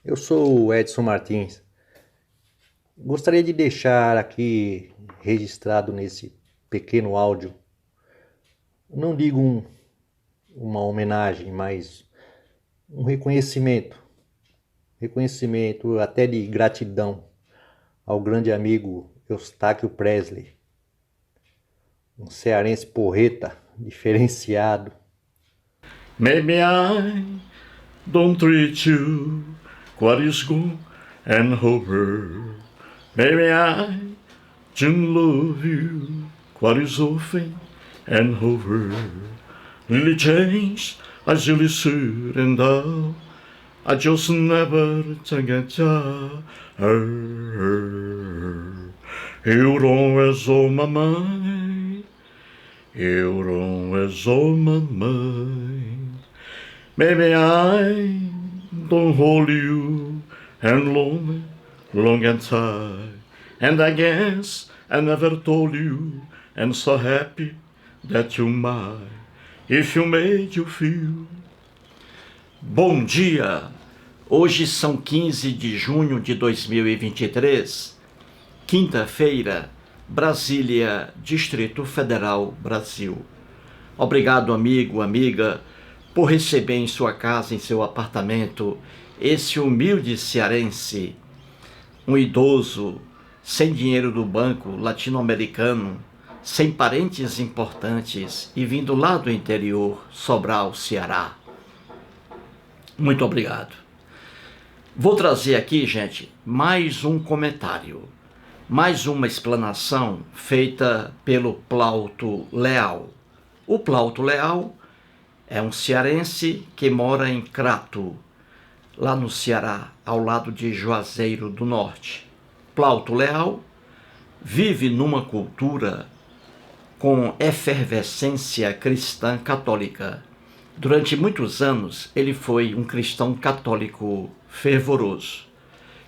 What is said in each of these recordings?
Eu sou o Edson Martins. Gostaria de deixar aqui registrado nesse pequeno áudio, não digo uma homenagem, mas um reconhecimento até de gratidão ao grande amigo Eustáquio Presley, um cearense porreta, diferenciado. Maybe I don't treat you quite as good and over. Maybe I don't love you quite as often and over. Really changed as you should and I just never forget her. You're always on my mind. You're always on my mind. Maybe I don't hold you and long and tight. And I guess I never told you, and so happy that you might, if you made you feel. Bom dia! Hoje são 15 de junho de 2023, quinta-feira, Brasília, Distrito Federal, Brasil. Obrigado, amigo, amiga, por receber em sua casa, em seu apartamento, esse humilde cearense, um idoso, sem dinheiro do banco latino-americano, sem parentes importantes e vindo lá do interior, Sobral, Ceará. Muito obrigado. Vou trazer aqui, gente, mais um comentário, mais uma explanação feita pelo Plauto Leal. O Plauto Leal é um cearense que mora em Crato, lá no Ceará, ao lado de Juazeiro do Norte. Plauto Leal vive numa cultura com efervescência cristã católica. Durante muitos anos, ele foi um cristão católico fervoroso.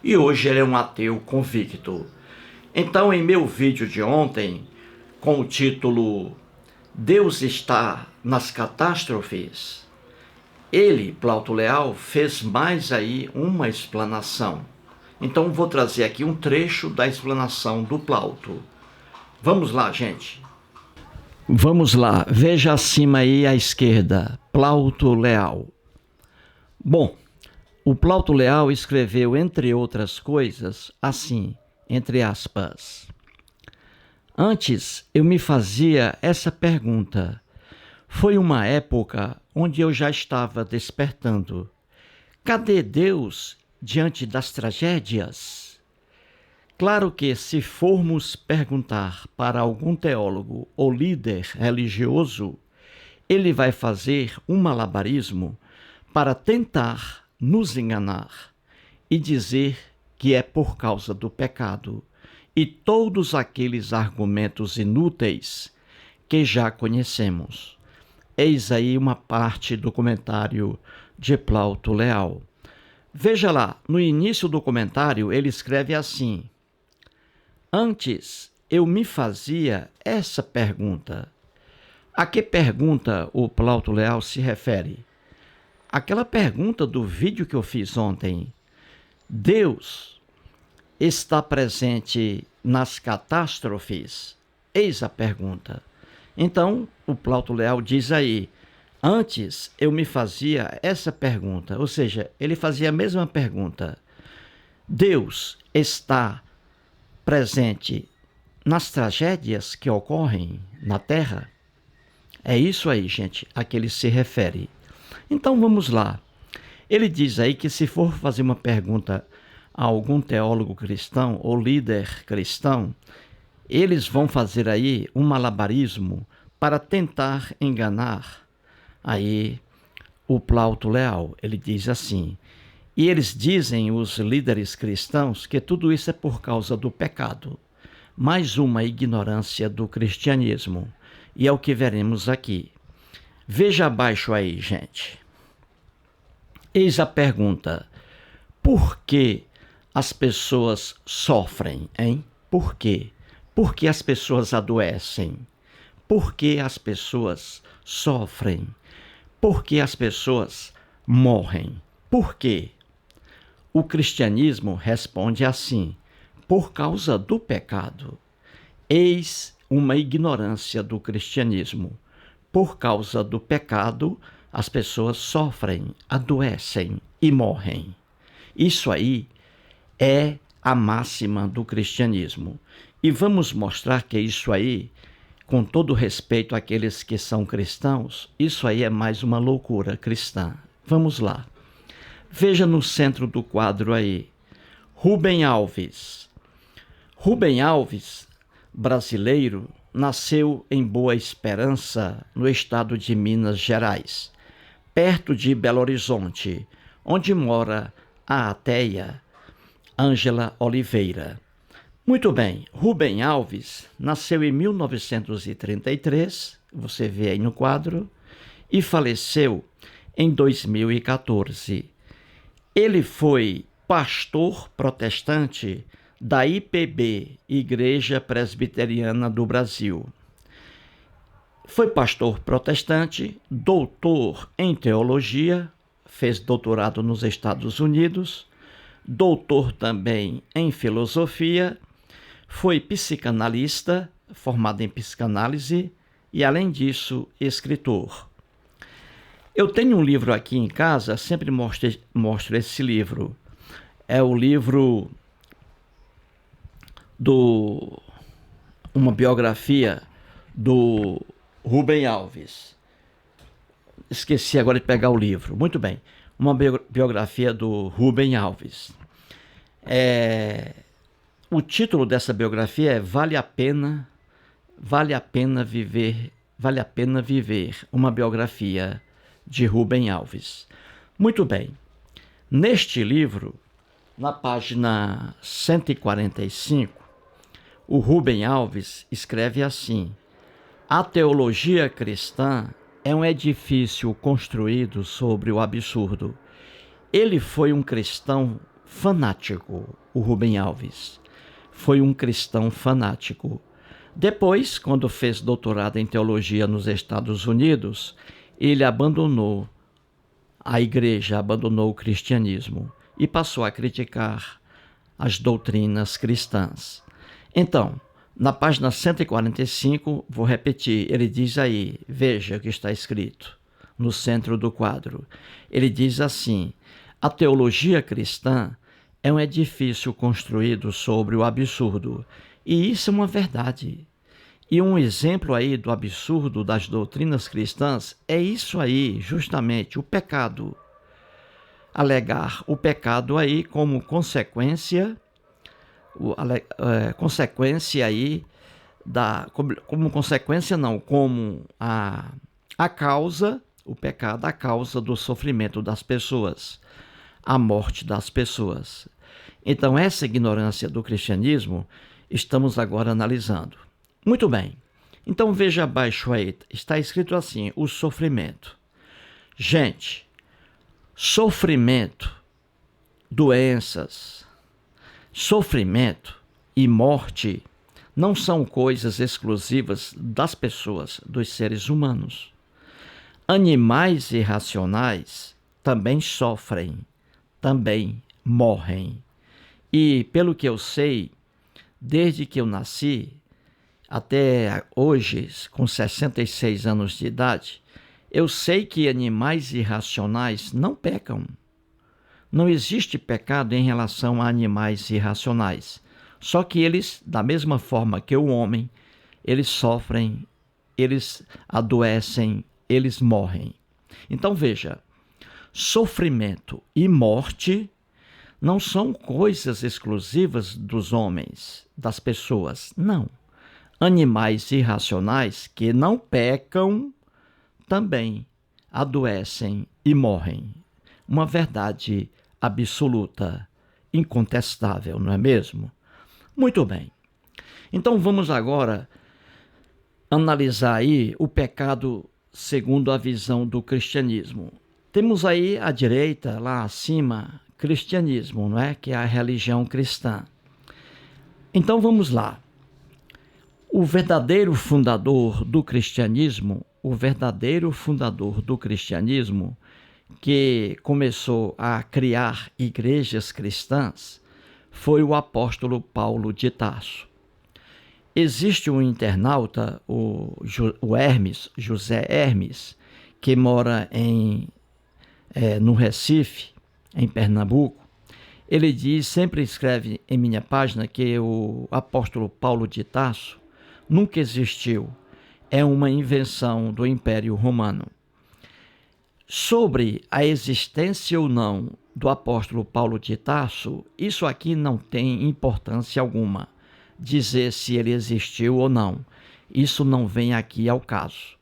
E hoje ele é um ateu convicto. Então, em meu vídeo de ontem, com o título Deus está nas catástrofes, ele, Plauto Leal, fez mais aí uma explanação. Então, vou trazer aqui um trecho da explanação do Plauto. Vamos lá, gente. Vamos lá, veja acima aí à esquerda, Plauto Leal. Bom, o Plauto Leal escreveu, entre outras coisas, assim, entre aspas. Antes eu me fazia essa pergunta. Foi uma época onde eu já estava despertando. Cadê Deus diante das tragédias? Claro que, se formos perguntar para algum teólogo ou líder religioso, ele vai fazer um malabarismo para tentar nos enganar e dizer que é por causa do pecado e todos aqueles argumentos inúteis que já conhecemos. Eis aí uma parte do comentário de Plauto Leal. Veja lá, no início do comentário ele escreve assim: Antes eu me fazia essa pergunta. A que pergunta o Plauto Leal se refere? Aquela pergunta do vídeo que eu fiz ontem. Deus está presente nas catástrofes? Eis a pergunta. Então, o Plauto Leal diz aí, antes eu me fazia essa pergunta, ou seja, ele fazia a mesma pergunta. Deus está presente nas tragédias que ocorrem na Terra? É isso aí, gente, a que ele se refere. Então vamos lá. Ele diz aí que se for fazer uma pergunta a algum teólogo cristão ou líder cristão, eles vão fazer aí um malabarismo para tentar enganar aí o Plauto Leal. Ele diz assim: e eles dizem, os líderes cristãos, que tudo isso é por causa do pecado. Mais uma ignorância do cristianismo. E é o que veremos aqui. Veja abaixo aí, gente. Eis a pergunta: por que as pessoas sofrem, hein? Por quê? Por que as pessoas adoecem? Por que as pessoas sofrem? Por que as pessoas morrem? Por quê? O cristianismo responde assim: por causa do pecado. Eis uma ignorância do cristianismo. Por causa do pecado, as pessoas sofrem, adoecem e morrem. Isso aí é a máxima do cristianismo. E vamos mostrar que isso aí, com todo respeito àqueles que são cristãos, isso aí é mais uma loucura cristã. Vamos lá. Veja no centro do quadro aí, Rubem Alves. Rubem Alves, brasileiro, nasceu em Boa Esperança, no estado de Minas Gerais, perto de Belo Horizonte, onde mora a ateia Ângela Oliveira. Muito bem, Rubem Alves nasceu em 1933, você vê aí no quadro, e faleceu em 2014. Ele foi pastor protestante da IPB, Igreja Presbiteriana do Brasil. Foi pastor protestante, doutor em teologia, fez doutorado nos Estados Unidos, doutor também em filosofia, foi psicanalista, formado em psicanálise e, além disso, escritor. Eu tenho um livro aqui em casa, sempre mostro esse livro. É o livro uma biografia do Rubem Alves. Esqueci agora de pegar o livro. Muito bem. Uma biografia do Rubem Alves. O título dessa biografia é Vale a Pena Viver, uma biografia de Rubem Alves. Muito bem. Neste livro, na página 145, o Rubem Alves escreve assim: a teologia cristã é um edifício construído sobre o absurdo. Ele foi um cristão fanático, o Rubem Alves. Foi um cristão fanático. Depois, quando fez doutorado em teologia nos Estados Unidos, ele abandonou a igreja, abandonou o cristianismo e passou a criticar as doutrinas cristãs. Então, na página 145, vou repetir, ele diz aí, veja o que está escrito no centro do quadro. Ele diz assim: a teologia cristã é um edifício construído sobre o absurdo. E isso é uma verdade. E um exemplo aí do absurdo das doutrinas cristãs é isso aí, justamente, o pecado. Alegar o pecado aí como consequência, como a causa, o pecado, a causa do sofrimento das pessoas, a morte das pessoas. Então, essa ignorância do cristianismo estamos agora analisando. Muito bem. Então, veja abaixo aí, está escrito assim, o sofrimento. Gente, sofrimento, doenças, sofrimento e morte não são coisas exclusivas das pessoas, dos seres humanos. Animais irracionais também sofrem, também morrem. E, pelo que eu sei, desde que eu nasci até hoje, com 66 anos de idade, eu sei que animais irracionais não pecam. Não existe pecado em relação a animais irracionais. Só que eles, da mesma forma que o homem, eles sofrem, eles adoecem, eles morrem. Então veja, sofrimento e morte não são coisas exclusivas dos homens, das pessoas, não. Animais irracionais que não pecam também adoecem e morrem. Uma verdade absoluta, incontestável, não é mesmo? Muito bem. Então vamos agora analisar aí o pecado segundo a visão do cristianismo. Temos aí à direita, lá acima, cristianismo, não é? Que é a religião cristã. Então vamos lá. O verdadeiro fundador do cristianismo, que começou a criar igrejas cristãs foi o apóstolo Paulo de Tarso. Existe um internauta, o Hermes, José Hermes, que mora no Recife, em Pernambuco. Ele diz, sempre escreve em minha página, que o apóstolo Paulo de Tarso nunca existiu. É uma invenção do Império Romano. Sobre a existência ou não do apóstolo Paulo de Tarso, isso aqui não tem importância alguma. Dizer se ele existiu ou não, isso não vem aqui ao caso.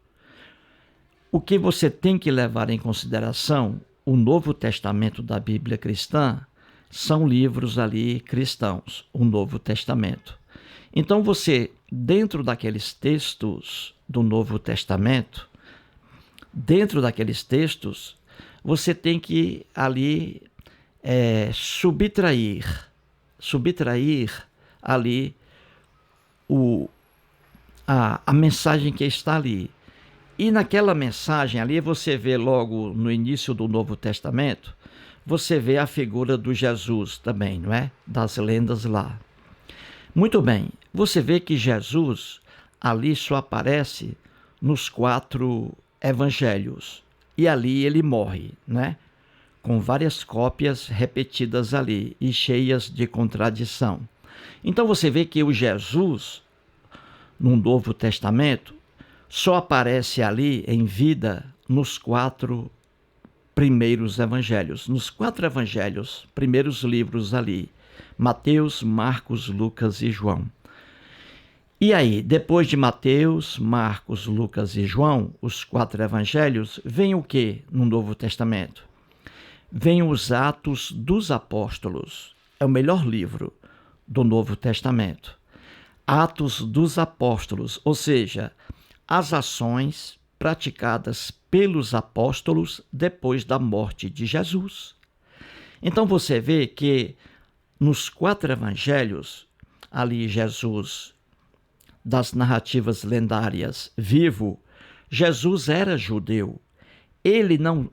O que você tem que levar em consideração, o Novo Testamento da Bíblia cristã, são livros ali cristãos, o Novo Testamento. Então você, dentro daqueles textos do Novo Testamento, você tem que ali subtrair ali a mensagem que está ali. E naquela mensagem ali, você vê logo no início do Novo Testamento, você vê a figura do Jesus também, não é? Das lendas lá. Muito bem, você vê que Jesus ali só aparece nos 4 evangelhos. E ali ele morre, né? Com várias cópias repetidas ali e cheias de contradição. Então você vê que o Jesus, no Novo Testamento, só aparece ali em vida nos 4 primeiros evangelhos. Nos 4 evangelhos, primeiros livros ali, Mateus, Marcos, Lucas e João. E aí, depois de Mateus, Marcos, Lucas e João, os 4 evangelhos, vem o que no Novo Testamento? Vem os Atos dos Apóstolos. É o melhor livro do Novo Testamento. Atos dos Apóstolos, ou seja, as ações praticadas pelos apóstolos depois da morte de Jesus. Então você vê que nos 4 evangelhos, ali Jesus, das narrativas lendárias, vivo, Jesus era judeu. Ele não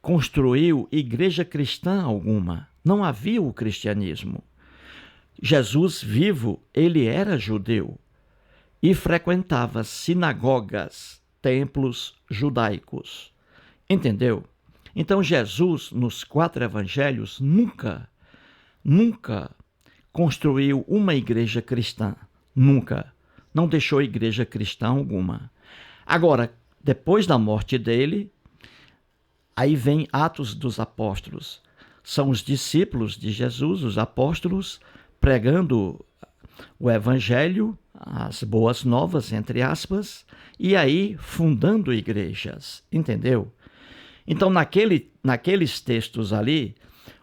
construiu igreja cristã alguma. Não havia o cristianismo. Jesus vivo, ele era judeu e frequentava sinagogas, templos judaicos. Entendeu? Então Jesus, nos 4 evangelhos, nunca construiu uma igreja cristã. Nunca. Não deixou igreja cristã alguma. Agora, depois da morte dele, aí vem Atos dos Apóstolos. São os discípulos de Jesus, os apóstolos, pregando o evangelho, as boas novas, entre aspas, e aí fundando igrejas. Entendeu? Então, naqueles textos ali,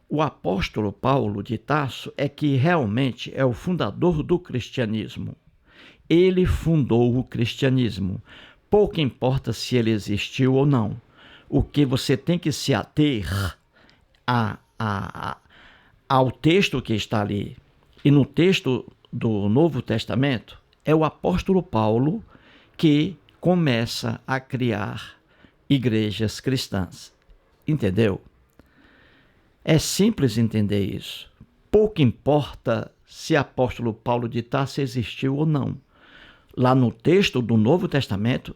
o apóstolo Paulo de Tarso é que realmente é o fundador do cristianismo. Ele fundou o cristianismo. Pouco importa se ele existiu ou não. O que você tem que se ater ao texto que está ali. E no texto do Novo Testamento, é o apóstolo Paulo que começa a criar igrejas cristãs. Entendeu? É simples entender isso. Pouco importa se apóstolo Paulo de Tarso existiu ou não. Lá no texto do Novo Testamento,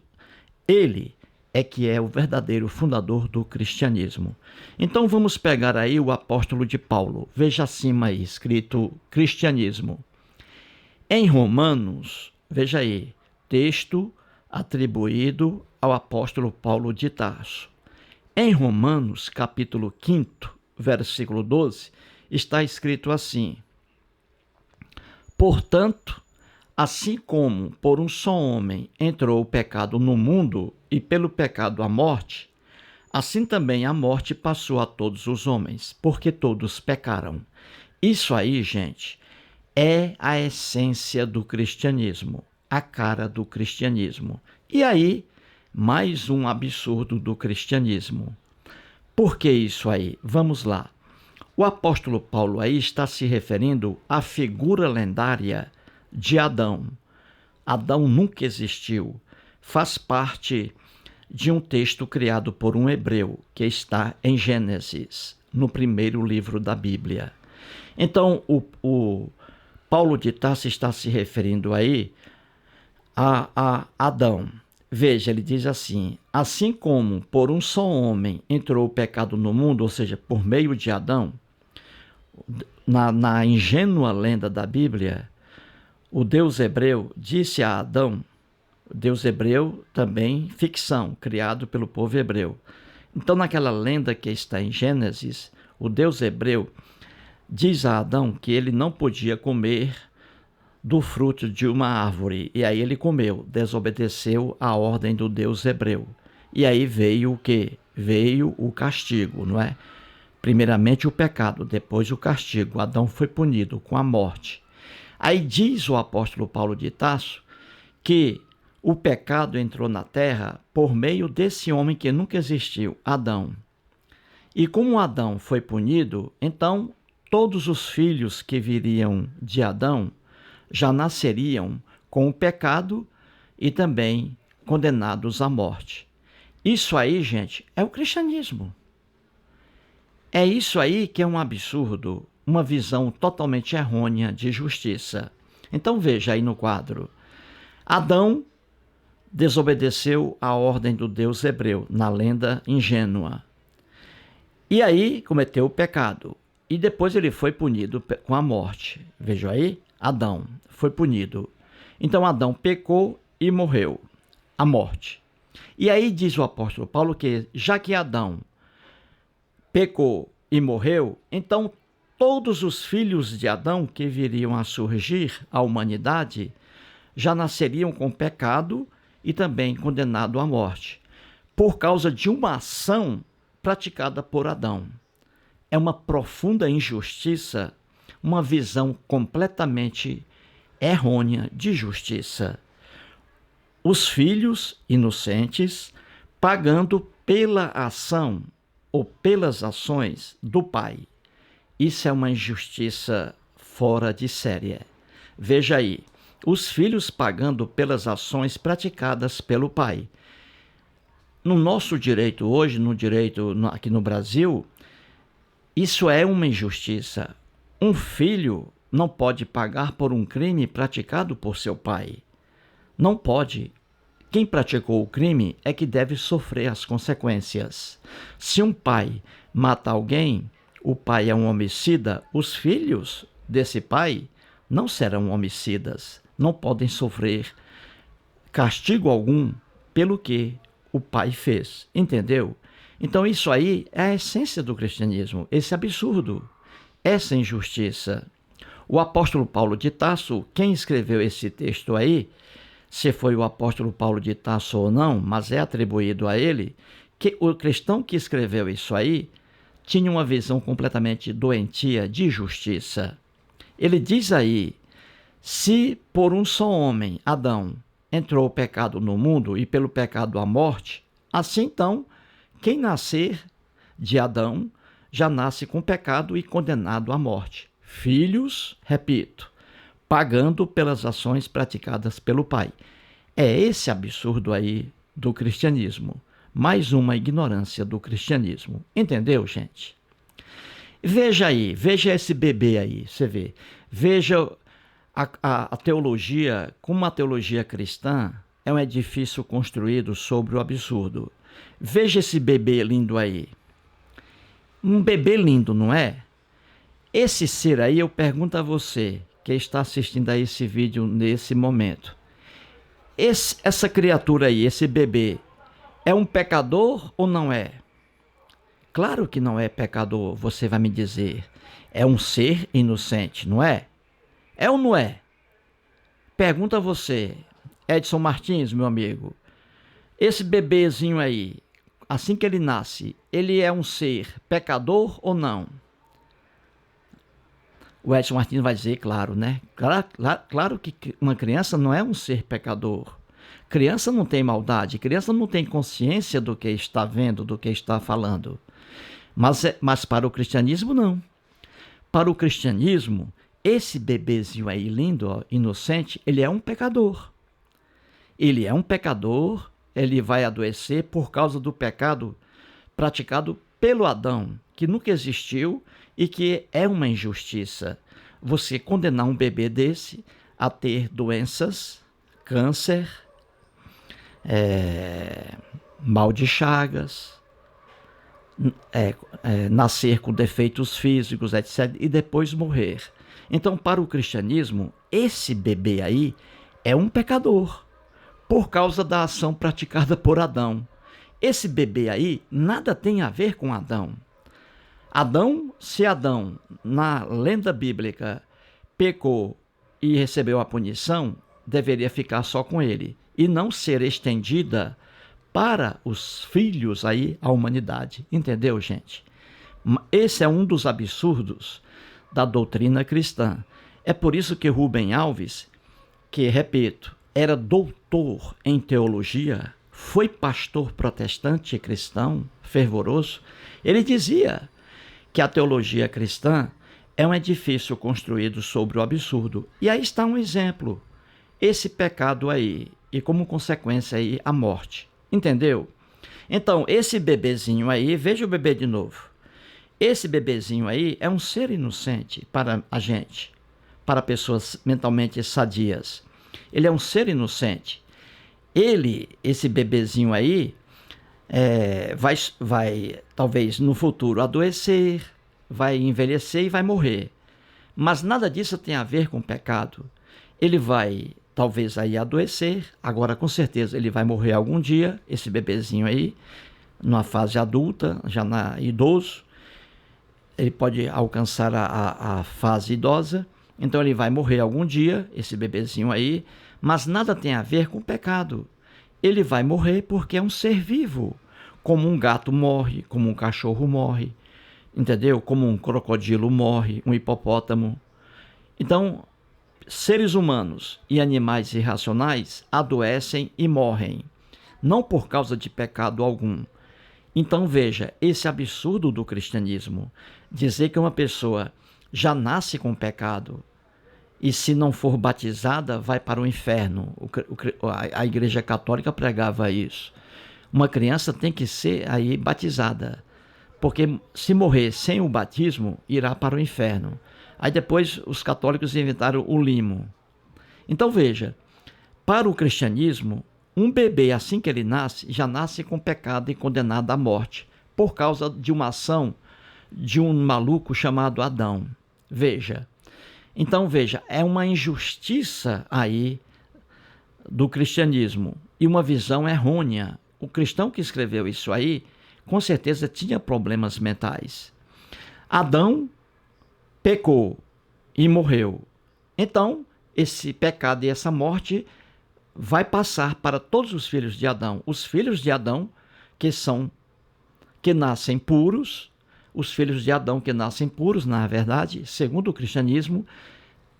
ele é que é o verdadeiro fundador do cristianismo. Então vamos pegar aí o apóstolo de Paulo. Veja acima aí, escrito cristianismo. Em Romanos, veja aí, texto atribuído ao apóstolo Paulo de Tarso. Em Romanos, capítulo 5, versículo 12, está escrito assim: portanto, assim como por um só homem entrou o pecado no mundo e pelo pecado a morte, assim também a morte passou a todos os homens, porque todos pecaram. Isso aí, gente, é a essência do cristianismo, a cara do cristianismo. E aí, mais um absurdo do cristianismo. Por que isso aí? Vamos lá. O apóstolo Paulo aí está se referindo à figura lendária de Adão. Adão nunca existiu. Faz parte de um texto criado por um hebreu, que está em Gênesis, no primeiro livro da Bíblia. Então, o Paulo de Tarso está se referindo aí a Adão. Veja, ele diz assim: assim como por um só homem entrou o pecado no mundo, ou seja, por meio de Adão, na ingênua lenda da Bíblia, o Deus hebreu disse a Adão, o Deus hebreu também ficção, criado pelo povo hebreu. Então, naquela lenda que está em Gênesis, o Deus hebreu diz a Adão que ele não podia comer do fruto de uma árvore, e aí ele comeu, desobedeceu a ordem do Deus hebreu. E aí veio o quê? Veio o castigo, não é? Primeiramente o pecado, depois o castigo. Adão foi punido com a morte. Aí diz o apóstolo Paulo de Tarso que o pecado entrou na terra por meio desse homem que nunca existiu, Adão. E como Adão foi punido, então todos os filhos que viriam de Adão já nasceriam com o pecado e também condenados à morte. Isso aí, gente, é o cristianismo. É isso aí que é um absurdo, uma visão totalmente errônea de justiça. Então veja aí no quadro. Adão desobedeceu a ordem do Deus hebreu, na lenda ingênua. E aí cometeu o pecado. E depois ele foi punido com a morte. Veja aí, Adão foi punido. Então Adão pecou e morreu. A morte. E aí diz o apóstolo Paulo que, já que Adão pecou e morreu, então todos os filhos de Adão que viriam a surgir à humanidade já nasceriam com pecado e também condenado à morte, por causa de uma ação praticada por Adão. É uma profunda injustiça, uma visão completamente errônea de justiça. Os filhos inocentes pagando pela ação ou pelas ações do pai. Isso é uma injustiça fora de série. Veja aí, os filhos pagando pelas ações praticadas pelo pai. No nosso direito hoje, no direito aqui no Brasil, isso é uma injustiça. Um filho não pode pagar por um crime praticado por seu pai. Não pode. Quem praticou o crime é que deve sofrer as consequências. Se um pai mata alguém, o pai é um homicida, os filhos desse pai não serão homicidas, não podem sofrer castigo algum pelo que o pai fez, entendeu? Então isso aí é a essência do cristianismo, esse absurdo, essa injustiça. O apóstolo Paulo de Tarso, quem escreveu esse texto aí, se foi o apóstolo Paulo de Tarso ou não, mas é atribuído a ele, que o cristão que escreveu isso aí tinha uma visão completamente doentia de justiça. Ele diz aí, se por um só homem, Adão, entrou o pecado no mundo e pelo pecado a morte, assim então, quem nascer de Adão já nasce com pecado e condenado à morte. Filhos, repito, pagando pelas ações praticadas pelo pai. É esse absurdo aí do cristianismo. Mais uma ignorância do cristianismo. Entendeu, gente? Veja aí, veja esse bebê aí, você vê. Veja a teologia, como a teologia cristã é um edifício construído sobre o absurdo. Veja esse bebê lindo aí. Um bebê lindo, não é? Esse ser aí, eu pergunto a você, que está assistindo a esse vídeo nesse momento. Essa criatura aí, esse bebê, é um pecador ou não é? Claro que não é pecador, você vai me dizer. É um ser inocente, não é? É ou não é? Pergunta a você, Edson Martins, meu amigo. Esse bebezinho aí, assim que ele nasce, ele é um ser pecador ou não? O Edson Martins vai dizer, claro, né? Claro que uma criança não é um ser pecador. Criança não tem maldade, criança não tem consciência do que está vendo, do que está falando. Mas para o cristianismo, não. Para o cristianismo, esse bebezinho aí lindo, ó, inocente, ele é um pecador. Ele é um pecador ele vai adoecer por causa do pecado praticado pelo Adão, que nunca existiu e que é uma injustiça. Você condenar um bebê desse a ter doenças, câncer, mal de Chagas, nascer com defeitos físicos, etc., e depois morrer. Então, para o cristianismo, esse bebê aí é um pecador, por causa da ação praticada por Adão. Esse bebê aí nada tem a ver com Adão. Se Adão, na lenda bíblica, pecou e recebeu a punição, deveria ficar só com ele e não ser estendida para os filhos aí, a humanidade. Entendeu, gente? Esse é um dos absurdos da doutrina cristã. É por isso que Rubem Alves, que, repito, era doutor em teologia, foi pastor protestante e cristão fervoroso, ele dizia que a teologia cristã é um edifício construído sobre o absurdo. E aí está um exemplo, esse pecado aí, e como consequência aí a morte. Entendeu? Então, esse bebezinho aí, veja o bebê de novo. Esse bebezinho aí é um ser inocente para a gente, para pessoas mentalmente sadias. Ele é um ser inocente. Esse bebezinho aí, vai talvez no futuro adoecer, vai envelhecer e vai morrer. Mas nada disso tem a ver com o pecado. Ele vai talvez aí adoecer, agora com certeza ele vai morrer algum dia, esse bebezinho aí, numa fase adulta, já idoso. Ele pode alcançar a fase idosa, então ele vai morrer algum dia, esse bebezinho aí, mas nada tem a ver com o pecado. Ele vai morrer porque é um ser vivo, como um gato morre, como um cachorro morre, entendeu? Como um crocodilo morre, um hipopótamo. Então, seres humanos e animais irracionais adoecem e morrem, não por causa de pecado algum. Então veja, esse absurdo do cristianismo, dizer que uma pessoa já nasce com pecado e se não for batizada vai para o inferno. A Igreja Católica pregava isso. Uma criança tem que ser aí batizada, porque se morrer sem o batismo, irá para o inferno. Aí depois os católicos inventaram o limo. Então veja, para o cristianismo, um bebê assim que ele nasce, já nasce com pecado e condenado à morte, por causa de uma ação de um maluco chamado Adão. Veja. Então veja, é uma injustiça aí do cristianismo e uma visão errônea. O cristão que escreveu isso aí, com certeza tinha problemas mentais. Adão pecou e morreu. Então, esse pecado e essa morte vai passar para todos os filhos de Adão. Os filhos de Adão que nascem puros, os filhos de Adão que nascem puros, na verdade, segundo o cristianismo,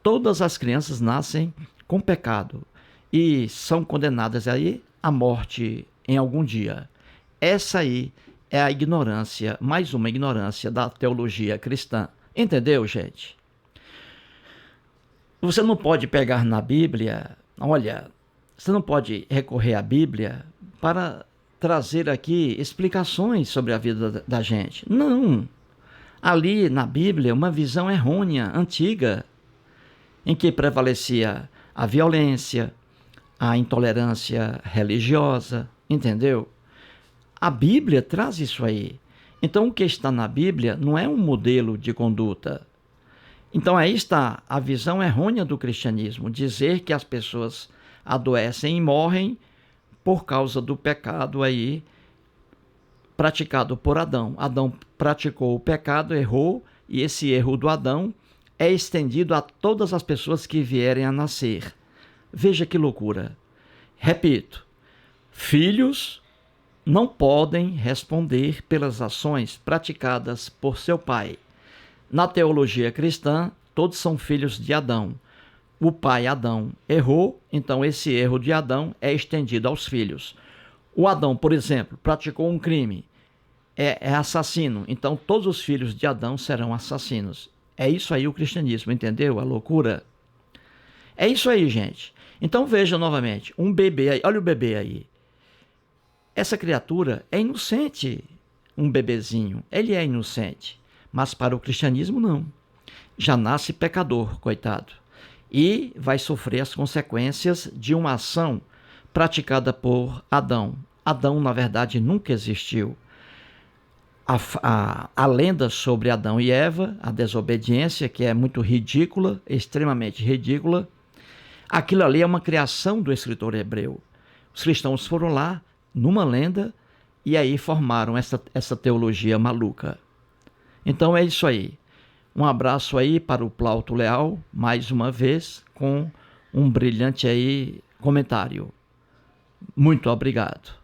todas as crianças nascem com pecado e são condenadas aí à morte em algum dia. Essa aí é a ignorância, mais uma ignorância da teologia cristã. Entendeu, gente? Você não pode pegar na Bíblia, você não pode recorrer à Bíblia para trazer aqui explicações sobre a vida da gente. Não. Ali na Bíblia, uma visão errônea, antiga, em que prevalecia a violência, a intolerância religiosa, entendeu? A Bíblia traz isso aí. Então, o que está na Bíblia não é um modelo de conduta. Então, aí está a visão errônea do cristianismo, dizer que as pessoas adoecem e morrem por causa do pecado aí praticado por Adão. Adão praticou o pecado, errou, e esse erro do Adão é estendido a todas as pessoas que vierem a nascer. Veja que loucura. Repito, filhos não podem responder pelas ações praticadas por seu pai. Na teologia cristã, todos são filhos de Adão. O pai Adão errou, então esse erro de Adão é estendido aos filhos. O Adão, por exemplo, praticou um crime, é assassino, então todos os filhos de Adão serão assassinos. É isso aí o cristianismo, entendeu? A loucura. É isso aí, gente. Então veja novamente, um bebê aí, olha o bebê aí. essa criatura é inocente, um bebezinho, ele é inocente, mas para o cristianismo não. Já nasce pecador, coitado, e vai sofrer as consequências de uma ação praticada por Adão. Adão, na verdade, nunca existiu. A lenda sobre Adão e Eva, a desobediência, que é muito ridícula, extremamente ridícula, aquilo ali é uma criação do escritor hebreu. Os cristãos foram lá, numa lenda, e aí formaram essa teologia maluca. Então é isso aí. Um abraço aí para o Plauto Leal, mais uma vez, com um brilhante aí comentário. Muito obrigado.